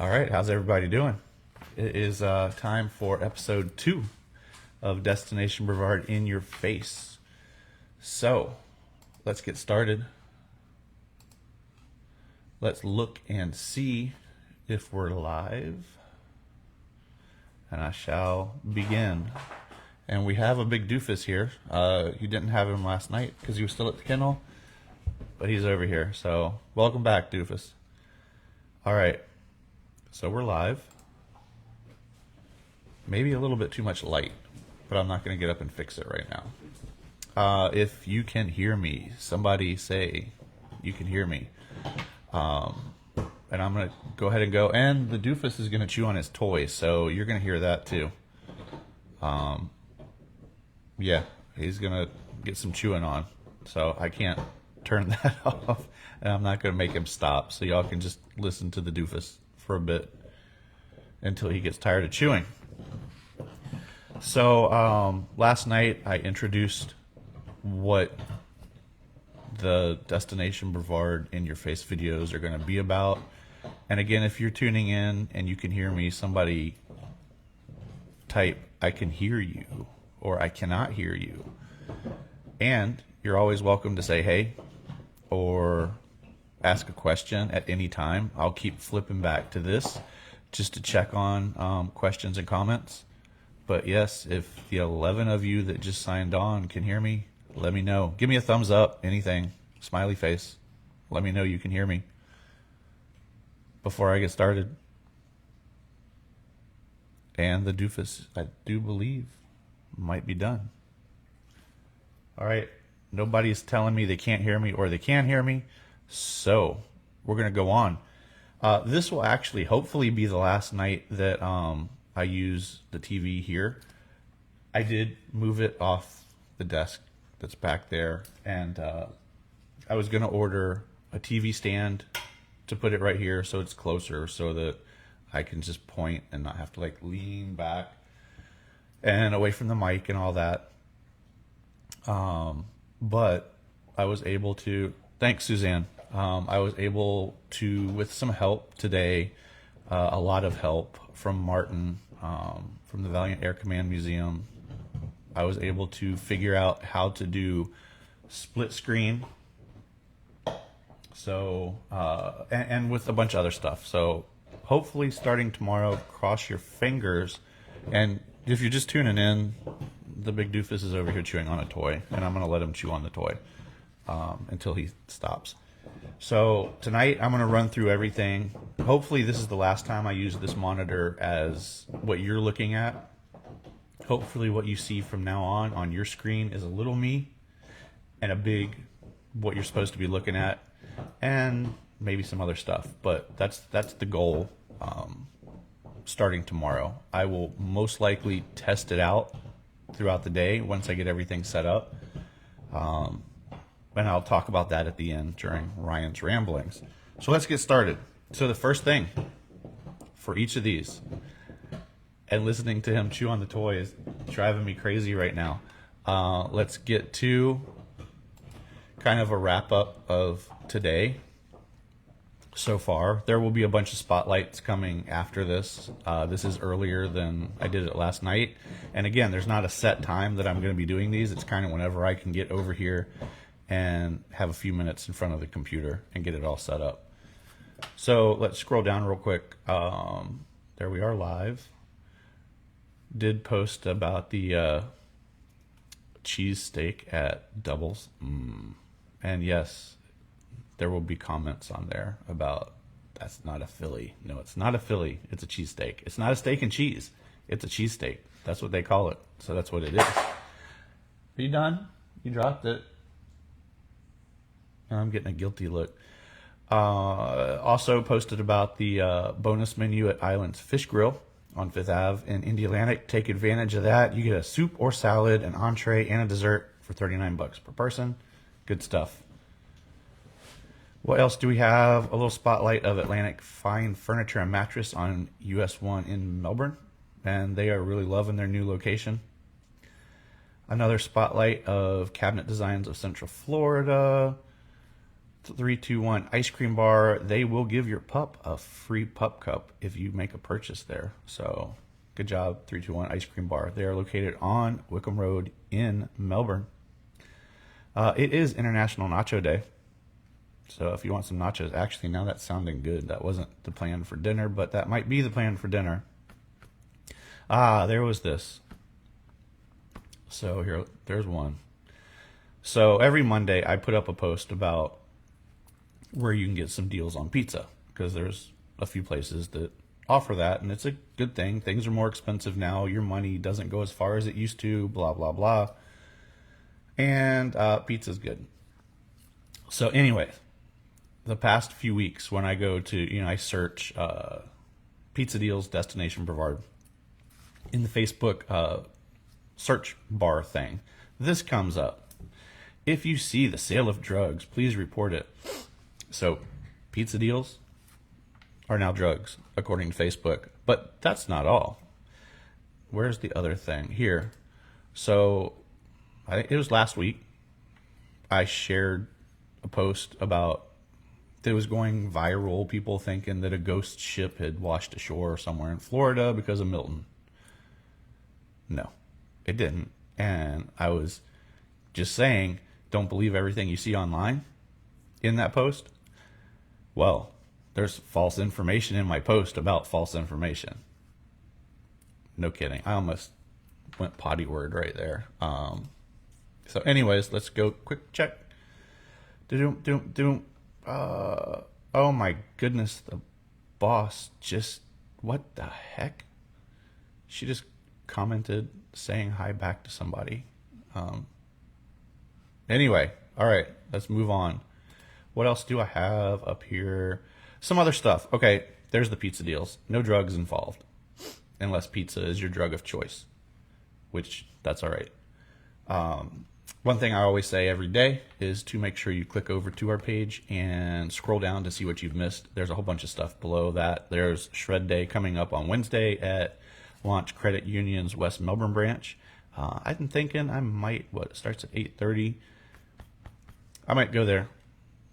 All right, how's everybody doing? It is time for episode 2 of Destination Brevard in Your Face. So, let's get started. Let's look and see if we're live. And I shall begin. And we have a big doofus here. You didn't have him last night because he was still at the kennel, but he's over here. So, welcome back, doofus. All right. So we're live. Maybe a little bit too much light, but I'm not going to get up and fix it right now. If you can hear me, somebody say you can hear me. And I'm going to go ahead and go. And the doofus is going to chew on his toy, so you're going to hear that too. Yeah, he's going to get some chewing on. So I can't turn that off, and I'm not going to make him stop. So y'all can just listen to the doofus for a bit until he gets tired of chewing. So last night I introduced what the Destination Brevard in Your Face videos are going to be about. And again, if you're tuning in and you can hear me, somebody type I can hear you or I cannot hear you. And you're always welcome to say hey or ask a question at any time. I'll keep flipping back to this just to check on questions and comments. But yes, if the 11 of you that just signed on can hear me, let me know. Give me a thumbs up, anything, smiley face. Let me know you can hear me before I get started. And the doofus, I do believe, might be done. All right, nobody's telling me they can't hear me or they can hear me. So we're going to go on. This will actually hopefully be the last night that I use the TV here. I did move it off the desk that's back there, and I was going to order a TV stand to put it right here so it's closer so that I can just point and not have to like lean back and away from the mic and all that. But I was able to, thanks Suzanne. I was able to, with some help today, a lot of help from Martin, from the Valiant Air Command Museum, I was able to figure out how to do split screen. So, and with a bunch of other stuff. So hopefully starting tomorrow, cross your fingers. And if you're just tuning in, the big doofus is over here chewing on a toy, and I'm going to let him chew on the toy until he stops. So tonight I'm going to run through everything. Hopefully this is the last time I use this monitor as what you're looking at. Hopefully what you see from now on your screen is a little me and a big what you're supposed to be looking at, and maybe some other stuff. But that's the goal. Starting tomorrow, I will most likely test it out throughout the day once I get everything set up. And I'll talk about that at the end during Ryan's ramblings. So let's get started. So the first thing for each of these, and listening to him chew on the toy is driving me crazy right now. Let's get to kind of a wrap up of today so far. There will be a bunch of spotlights coming after this. This is earlier than I did it last night. And again, there's not a set time that I'm going to be doing these. It's kind of whenever I can get over here and have a few minutes in front of the computer and get it all set up. So let's scroll down real quick. There we are live. Did post about the cheese steak at Doubles. And yes, there will be comments on there about that's not a Philly. No, it's not a Philly. It's a cheesesteak. It's not a steak and cheese. It's a cheesesteak. That's what they call it. So that's what it is. Are you done? You dropped it. I'm getting a guilty look. Also posted about the bonus menu at Islands Fish Grill on 5th Ave in Indialantic. Take advantage of that. You get a soup or salad, an entree, and a dessert for $39 per person. Good stuff. What else do we have? A little spotlight of Atlantic Fine Furniture and Mattress on US 1 in Melbourne. And they are really loving their new location. Another spotlight of Cabinet Designs of Central Florida. 321 Ice Cream Bar. They will give your pup a free pup cup if you make a purchase there. So good job, 321 Ice Cream Bar. They are located on Wickham Road in Melbourne. It is International Nacho Day. So if you want some nachos, actually, now that's sounding good. That wasn't the plan for dinner, but that might be the plan for dinner. There was this. So here, there's one. So every Monday I put up a post about where you can get some deals on pizza, because there's a few places that offer that, and it's a good thing. Things are more expensive now. Your money doesn't go as far as it used to, blah, blah, blah. And pizza's good. So anyway, the past few weeks when I go to, I search pizza deals, Destination Brevard in the Facebook search bar thing, this comes up. If you see the sale of drugs, please report it. So pizza deals are now drugs, according to Facebook. But that's not all. Where's the other thing? Here. So I think it was last week, I shared a post about that was going viral, people thinking that a ghost ship had washed ashore somewhere in Florida because of Milton. No, it didn't. And I was just saying, don't believe everything you see online in that post. Well, there's false information in my post about false information. No kidding. I almost went potty word right there. So anyways, let's go quick check. Oh my goodness, the boss just, what the heck? She just commented saying hi back to somebody. Anyway, all right, let's move on. What else do I have up here? Some other stuff. Okay, there's the pizza deals. No drugs involved, unless pizza is your drug of choice, which that's all right. One thing I always say every day is to make sure you click over to our page and scroll down to see what you've missed. There's a whole bunch of stuff below that. There's Shred Day coming up on Wednesday at Launch Credit Union's West Melbourne branch. I've been thinking I might, it starts at 8:30. I might go there,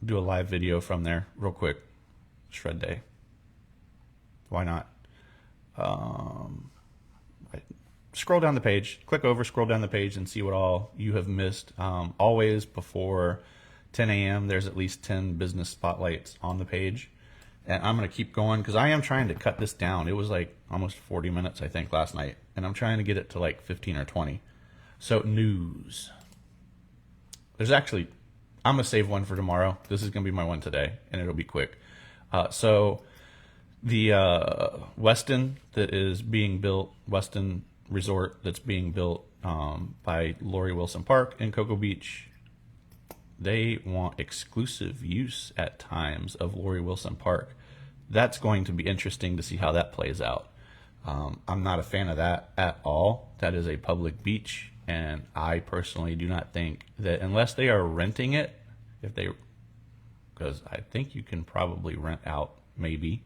do a live video from there real quick. Shred Day. Why not? Scroll down the page, click over, scroll down the page and see what all you have missed. Always before 10 a.m. there's at least 10 business spotlights on the page. And I'm going to keep going because I am trying to cut this down. It was like almost 40 minutes, I think, last night. And I'm trying to get it to like 15 or 20. So news. There's actually, I'm going to save one for tomorrow. This is going to be my one today, and it'll be quick. So the Westin that is being built, Westin Resort that's being built by Laurie Wilson Park in Cocoa Beach, they want exclusive use at times of Laurie Wilson Park. That's going to be interesting to see how that plays out. I'm not a fan of that at all. That is a public beach, and I personally do not think that unless they are renting it, because I think you can probably rent out, maybe.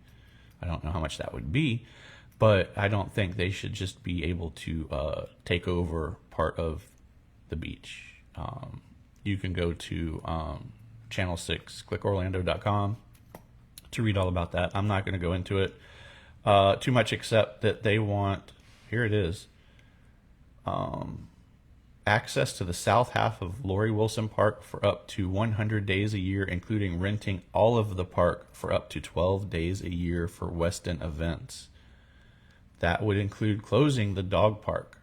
I don't know how much that would be, but I don't think they should just be able to take over part of the beach. You can go to Channel 6, clickorlando.com to read all about that. I'm not going to go into it too much, except that they want, here it is, access to the south half of Laurie Wilson Park for up to 100 days a year, including renting all of the park for up to 12 days a year for Westin events. That would include closing the dog park.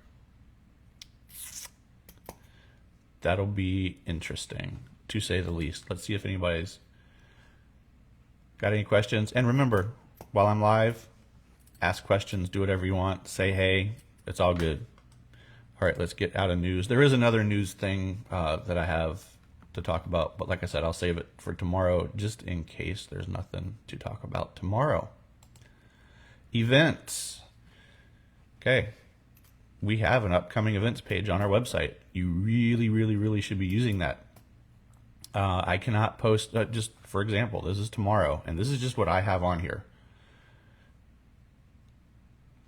That'll be interesting, to say the least. Let's see if anybody's got any questions. And remember, while I'm live, ask questions, do whatever you want, say hey, it's all good. All right, let's get out of news. There is another news thing that I have to talk about, but like I said, I'll save it for tomorrow just in case there's nothing to talk about tomorrow. Events. Okay, we have an upcoming events page on our website. You really, really, really should be using that. I cannot post, just for example, this is tomorrow, and this is just what I have on here.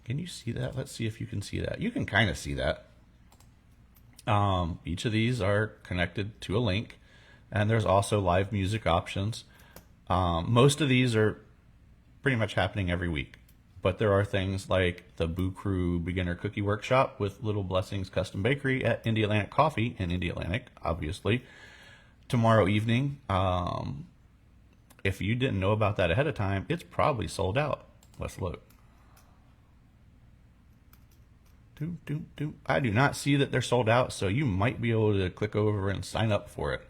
Can you see that? Let's see if you can see that. You can kind of see that. Each of these are connected to a link And there's also live music options. Most of these are pretty much happening every week. But there are things like the Boo Crew Beginner Cookie Workshop with Little Blessings Custom Bakery at Indy Atlantic Coffee in Indy Atlantic, obviously. Tomorrow evening, if you didn't know about that ahead of time, it's probably sold out. Let's look. I do not see that they're sold out, so you might be able to click over and sign up for it.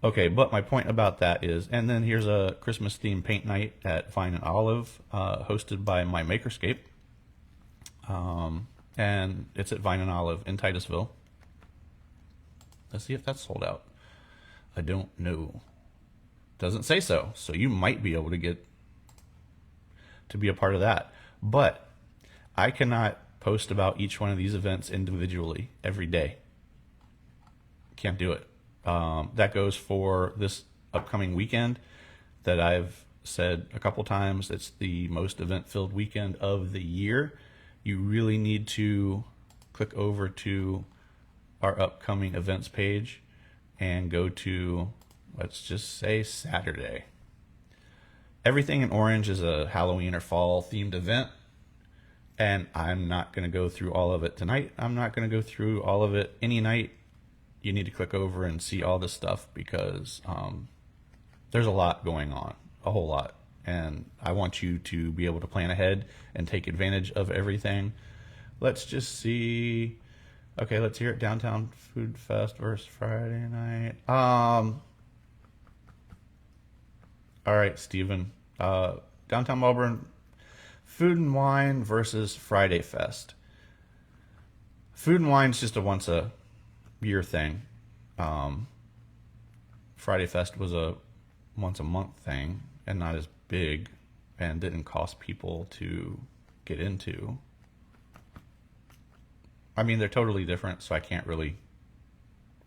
Okay, but my point about that is, and then here's a Christmas themed paint night at Vine and Olive, hosted by My Makerscape. And it's at Vine and Olive in Titusville. Let's see if that's sold out. I don't know. Doesn't say so. So you might be able to get to be a part of that. But I cannot post about each one of these events individually every day. Can't do it. That goes for this upcoming weekend that I've said a couple times. It's the most event-filled weekend of the year. You really need to click over to our upcoming events page and go to, let's just say, Saturday. Everything in Orange is a Halloween or fall themed event, and I'm not going to go through all of it tonight. I'm not going to go through all of it any night. You need to click over and see all this stuff because there's a lot going on, a whole lot. And I want you to be able to plan ahead and take advantage of everything. Let's just see. Okay, let's hear it. Downtown Food Fest versus Friday night. All right, Steven. Downtown Melbourne, Food and Wine versus Friday Fest. Food and Wine's just a once a year thing. Friday Fest was a once a month thing and not as big and didn't cost people to get into. I mean, they're totally different, so I can't really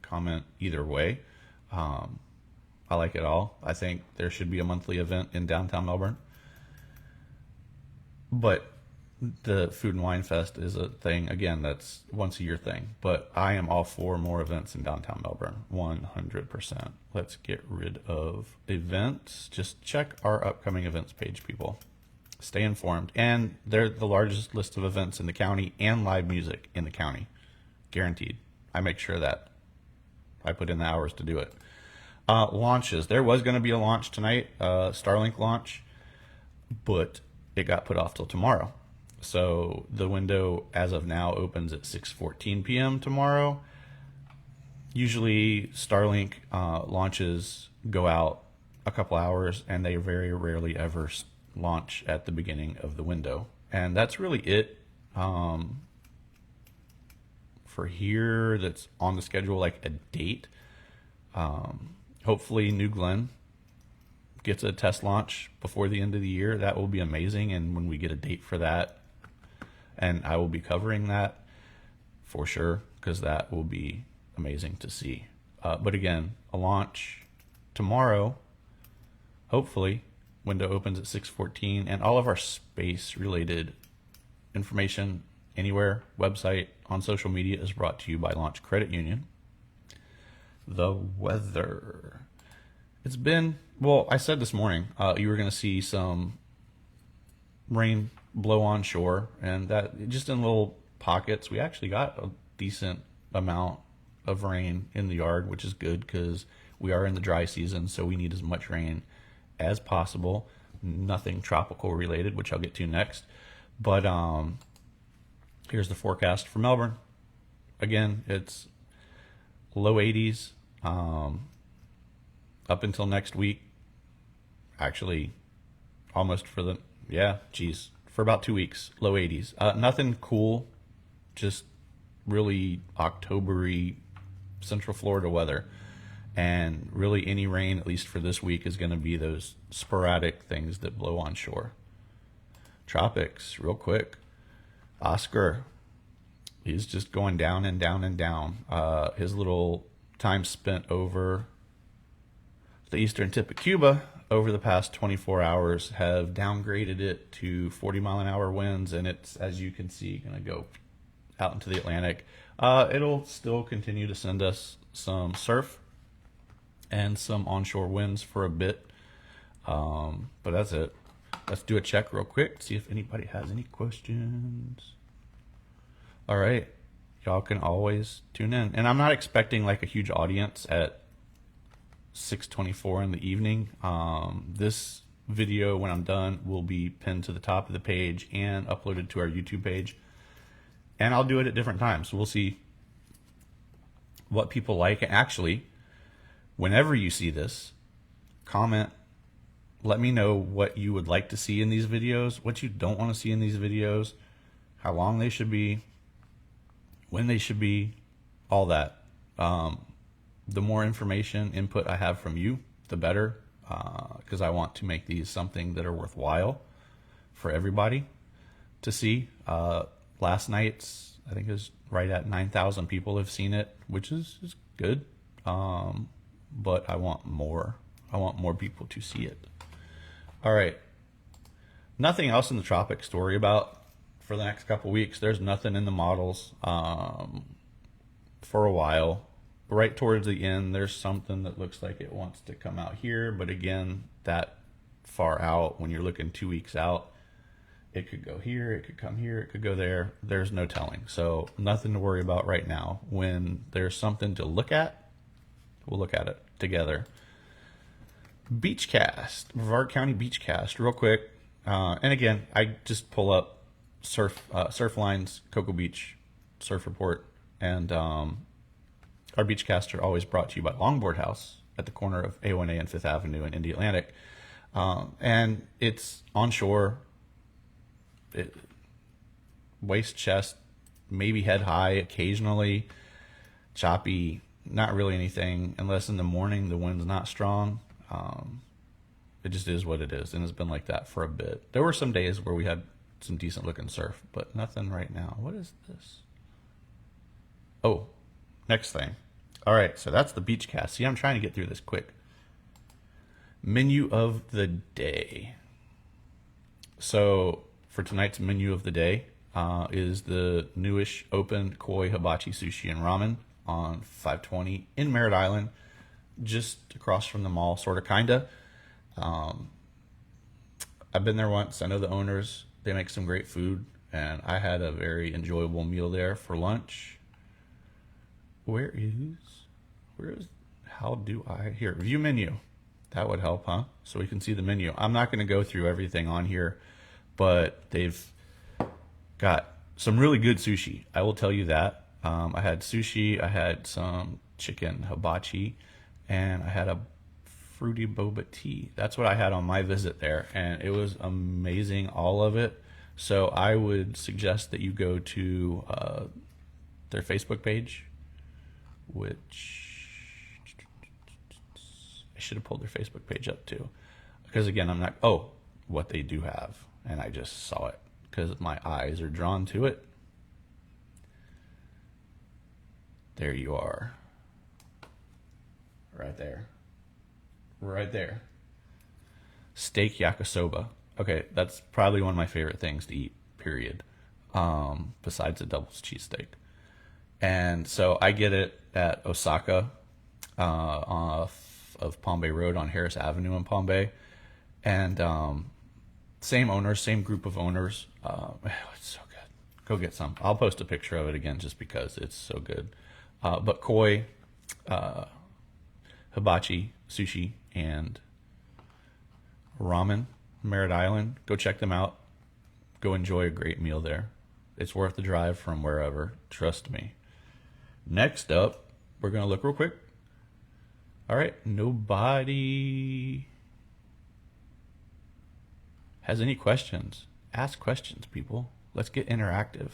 comment either way. I like it all. I think there should be a monthly event in downtown Melbourne. But the Food and Wine Fest is a thing, again, that's once a year thing. But I am all for more events in downtown Melbourne, 100%. Let's get rid of events. Just check our upcoming events page, people. Stay informed. And they're the largest list of events in the county and live music in the county. Guaranteed. I make sure that. I put in the hours to do it. Launches. There was going to be a launch tonight, Starlink launch, but it got put off till tomorrow. So the window, as of now, opens at 6:14 p.m. tomorrow. Usually Starlink launches go out a couple hours, and they very rarely ever launch at the beginning of the window. And that's really it for here that's on the schedule, like a date. Hopefully New Glen gets a test launch before the end of the year. That will be amazing. And when we get a date for that, and I will be covering that for sure, because that will be amazing to see. But again, a launch tomorrow, hopefully. Window opens at 6:14, and all of our space-related information anywhere, website, on social media is brought to you by Launch Credit Union. The weather. It's been, well, I said this morning, you were going to see some rain blow on shore, and that just in little pockets. We actually got a decent amount of rain in the yard, which is good because we are in the dry season, so we need as much rain as possible. Nothing tropical related, which I'll get to next. But here's the forecast for Melbourne. Again, it's low 80s up until next week. Actually, almost for the, for about 2 weeks, low 80s. Nothing cool, just really October-y Central Florida weather. And really any rain, at least for this week, is going to be those sporadic things that blow on shore. Tropics, real quick. Oscar, he's just going down and down and down. His little time spent over the eastern tip of Cuba over the past 24 hours have downgraded it to 40-mile-an-hour winds, and it's, as you can see, going to go out into the Atlantic. It'll still continue to send us some surf and some onshore winds for a bit. But that's it. Let's do a check real quick, see if anybody has any questions. All right. Y'all can always tune in. And I'm not expecting like a huge audience at 6:24 in the evening. This video, when I'm done, will be pinned to the top of the page and uploaded to our YouTube page. And I'll do it at different times. We'll see what people like. And actually, whenever you see this, comment. Let me know what you would like to see in these videos, what you don't want to see in these videos, how long they should be, when they should be, all that. The more information input I have from you, the better, because I want to make these something that are worthwhile for everybody to see. Last night's, I think it was right at 9,000 people have seen it, which is good. But I want more. I want more people to see it. All right. Nothing else in the tropics to worry about for the next couple weeks. There's nothing in the models for a while. Right towards the end, there's something that looks like it wants to come out here. But again, that far out, when you're looking 2 weeks out, it could go here, it could come here, it could go there. There's no telling. So nothing to worry about right now. When there's something to look at, we'll look at it together. Beachcast, Brevard County Beachcast, real quick. And again, I just pull up Surfline's Cocoa Beach Surf Report, and our Beachcasts are always brought to you by Longboard House at the corner of A1A and 5th Avenue in Indy Atlantic. And it's onshore, waist chest, maybe head high occasionally, choppy, not really anything unless in the morning the wind's not strong. It just is what it is, and it's been like that for a bit. There were some days where we had some decent looking surf, but nothing right now. What is this? Oh, next thing. All right, so that's the Beachcast. See, I'm trying to get through this quick. Menu of the day. So for tonight's menu of the day is the newish open koi hibachi sushi and ramen on 520 in Merritt Island, just across from the mall, sort of, kinda. I've been there once. I know the owners. They make some great food, and I had a very enjoyable meal there for lunch. How do I, here, view menu. That would help, huh? So we can see the menu. I'm not going to go through everything on here, but they've got some really good sushi. I will tell you that. I had sushi, I had some chicken hibachi, and I had a fruity boba tea. That's what I had on my visit there, and it was amazing, all of it. So I would suggest that you go to their Facebook page, which I should have pulled their Facebook page up too, because again, I'm not, what they do have, and I just saw it because my eyes are drawn to it. There you are. Right there. Right there. Steak yakisoba. Okay, that's probably one of my favorite things to eat, period. Besides a Devil's cheesesteak. And so I get it at Osaka, off of Palm Bay Road on Harris Avenue in Palm Bay. And same owners, same group of owners. It's so good. Go get some. I'll post a picture of it again just because it's so good. But koi, hibachi, sushi, and ramen, Merritt Island. Go check them out. Go enjoy a great meal there. It's worth the drive from wherever. Trust me. Next up, we're going to look real quick. All right. Nobody has any questions. Ask questions, people. Let's get interactive.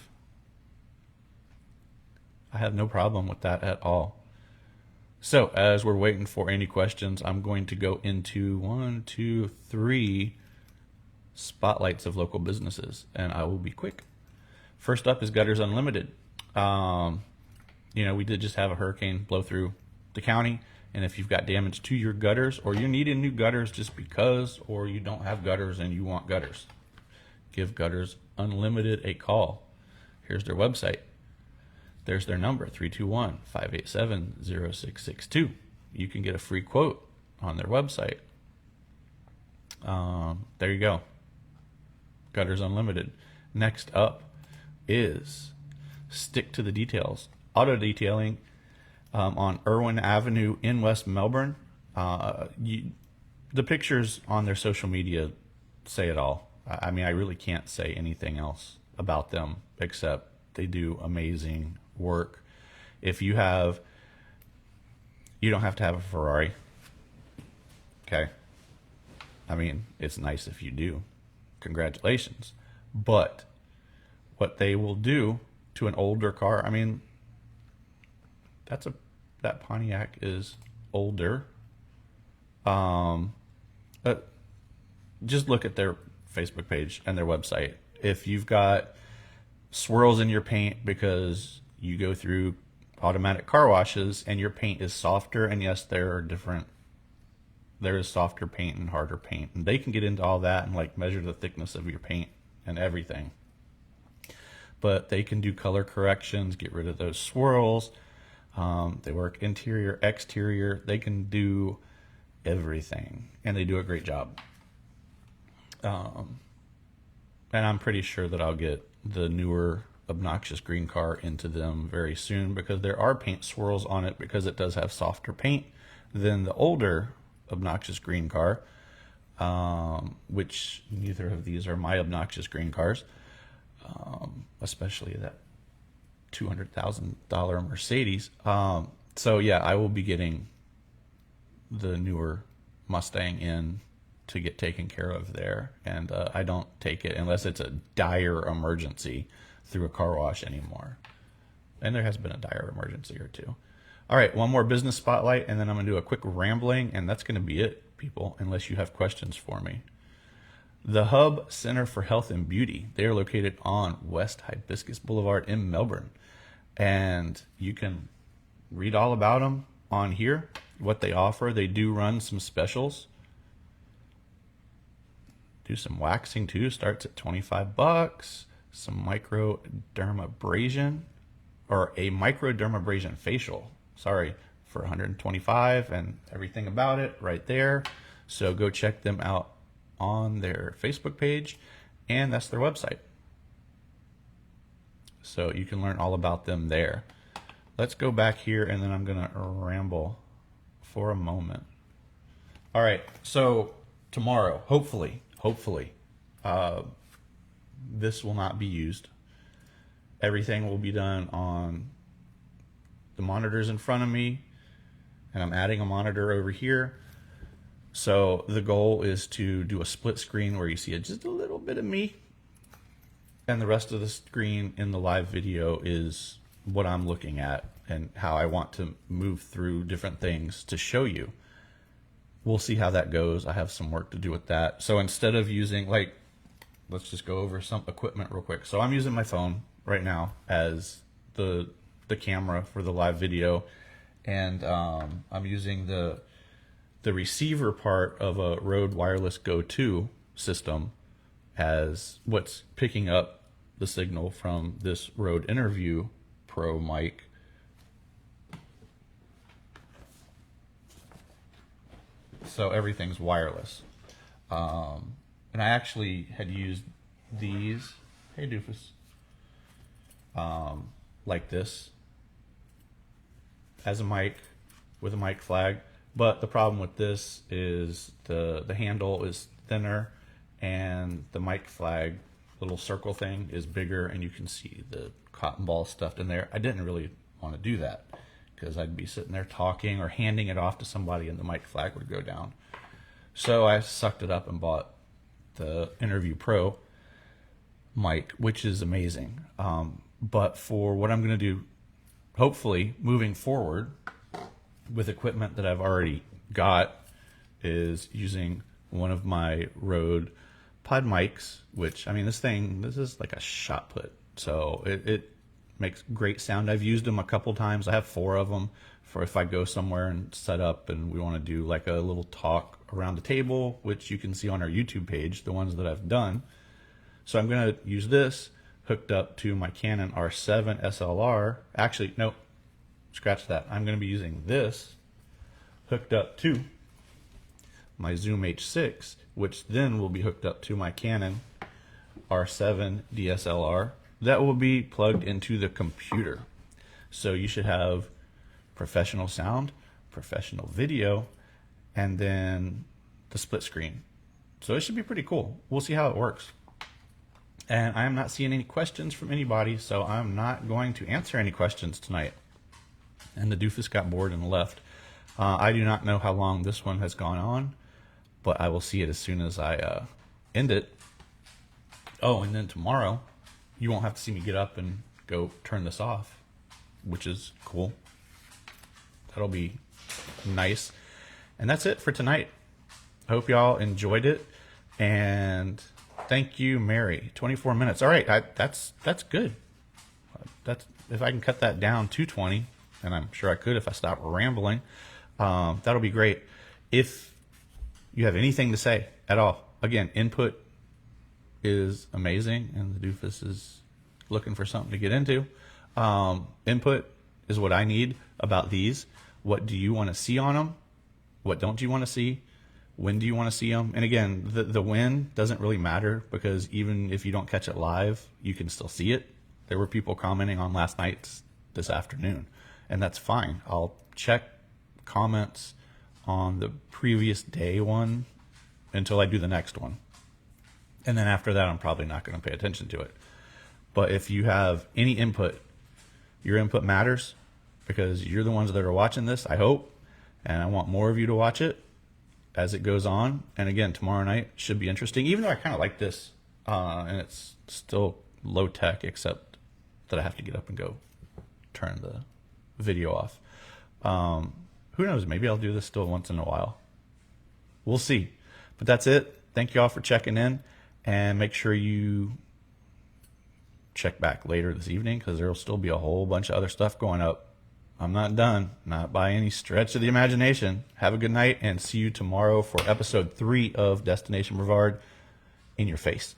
I have no problem with that at all. So as we're waiting for any questions, I'm going to go into 1, 2, 3 spotlights of local businesses, and I will be quick. First up is Gutters Unlimited. We did just have a hurricane blow through the county, and if you've got damage to your gutters, or you're needing new gutters just because, or you don't have gutters and you want gutters, give Gutters Unlimited a call. Here's their website. There's their number, 321-587-0662. you can get a free quote on their website. There you go. Gutters Unlimited. Next up is Stick to the Details Auto Detailing on Irwin Avenue in West Melbourne. The pictures on their social media say it all. I mean, I really can't say anything else about them except they do amazing work. If you don't have to have a Ferrari. Okay. I mean, it's nice if you do. Congratulations. But what they will do to an older car, I mean, that Pontiac is older. Just look at their Facebook page and their website. If you've got swirls in your paint because you go through automatic car washes and your paint is softer, and yes, there is softer paint and harder paint, and they can get into all that and like measure the thickness of your paint and everything. But they can do color corrections, get rid of those swirls. They work interior, exterior. They can do everything, and they do a great job. And I'm pretty sure that I'll get the newer obnoxious green car into them very soon, because there are paint swirls on it because it does have softer paint than the older obnoxious green car, which neither of these are my obnoxious green cars, especially that $200,000 Mercedes. So yeah, I will be getting the newer Mustang in to get taken care of there, and I don't take it unless it's a dire emergency through a car wash anymore, and there has been a dire emergency or two. All right, one more business spotlight, and then I'm gonna do a quick rambling, and that's gonna be it, people, unless you have questions for me. The Hub Center for Health and Beauty, they are located on West Hibiscus Boulevard in Melbourne, and you can read all about them on here, what they offer. They do run some specials. Do some waxing too, starts at $25. Some microdermabrasion, or a microdermabrasion facial, sorry, for $125, and everything about it right there. So go check them out on their Facebook page, and that's their website. So you can learn all about them there. Let's go back here, and then I'm gonna ramble for a moment. All right, so tomorrow, hopefully, this will not be used. Everything will be done on the monitors in front of me, and I'm adding a monitor over here. So the goal is to do a split screen where you see just a little bit of me, and the rest of the screen in the live video is what I'm looking at and how I want to move through different things to show you. We'll see how that goes. I have some work to do with that. So instead of using, like, let's just go over some equipment real quick. So I'm using my phone right now as the camera for the live video, and I'm using the receiver part of a Rode Wireless Go 2 system as what's picking up the signal from this Rode Interview Pro mic. So everything's wireless. And I actually had used these, hey doofus, like this as a mic with a mic flag. But the problem with this is the handle is thinner, and the mic flag little circle thing is bigger, and you can see the cotton ball stuffed in there. I didn't really want to do that because I'd be sitting there talking or handing it off to somebody and the mic flag would go down. So I sucked it up and bought the Interview Pro mic, which is amazing. But for what I'm going to do, hopefully moving forward with equipment that I've already got, is using one of my Rode Pod mics, which, I mean, this is like a shot put. So it makes great sound. I've used them a couple times. I have 4 of them for if I go somewhere and set up and we want to do like a little talk around the table, which you can see on our YouTube page, the ones that I've done. So I'm going to use this hooked up to my Canon R7 SLR. Actually, no, scratch that. I'm going to be using this hooked up to my Zoom H6, which then will be hooked up to my Canon R7 DSLR. That will be plugged into the computer. So you should have professional sound, professional video, and then the split screen. So it should be pretty cool. We'll see how it works. And I am not seeing any questions from anybody, so I'm not going to answer any questions tonight. And the doofus got bored and left. I do not know how long this one has gone on, but I will see it as soon as I end it. Oh, and then tomorrow, you won't have to see me get up and go turn this off, which is cool. That'll be nice. And that's it for tonight. I hope y'all enjoyed it. And thank you, Mary. 24 minutes. All right, that's good. That's if I can cut that down to 20, and I'm sure I could if I stop rambling. That'll be great. If you have anything to say at all, again, input is amazing, and the doofus is looking for something to get into. Input is what I need about these. What do you want to see on them? What don't you want to see? When do you want to see them? And again, the when doesn't really matter, because even if you don't catch it live, you can still see it. There were people commenting on last night's this afternoon, and that's fine. I'll check comments on the previous day one until I do the next one. And then after that, I'm probably not going to pay attention to it. But if you have any input, your input matters, because you're the ones that are watching this, I hope, and I want more of you to watch it as it goes on. And again, tomorrow night should be interesting, even though I kind of like this, and it's still low tech, except that I have to get up and go turn the video off. Who knows? Maybe I'll do this still once in a while. We'll see. But that's it. Thank you all for checking in, and make sure you check back later this evening, because there will still be a whole bunch of other stuff going up. I'm not done, not by any stretch of the imagination. Have a good night, and see you tomorrow for episode 3 of Destination Brevard in your face.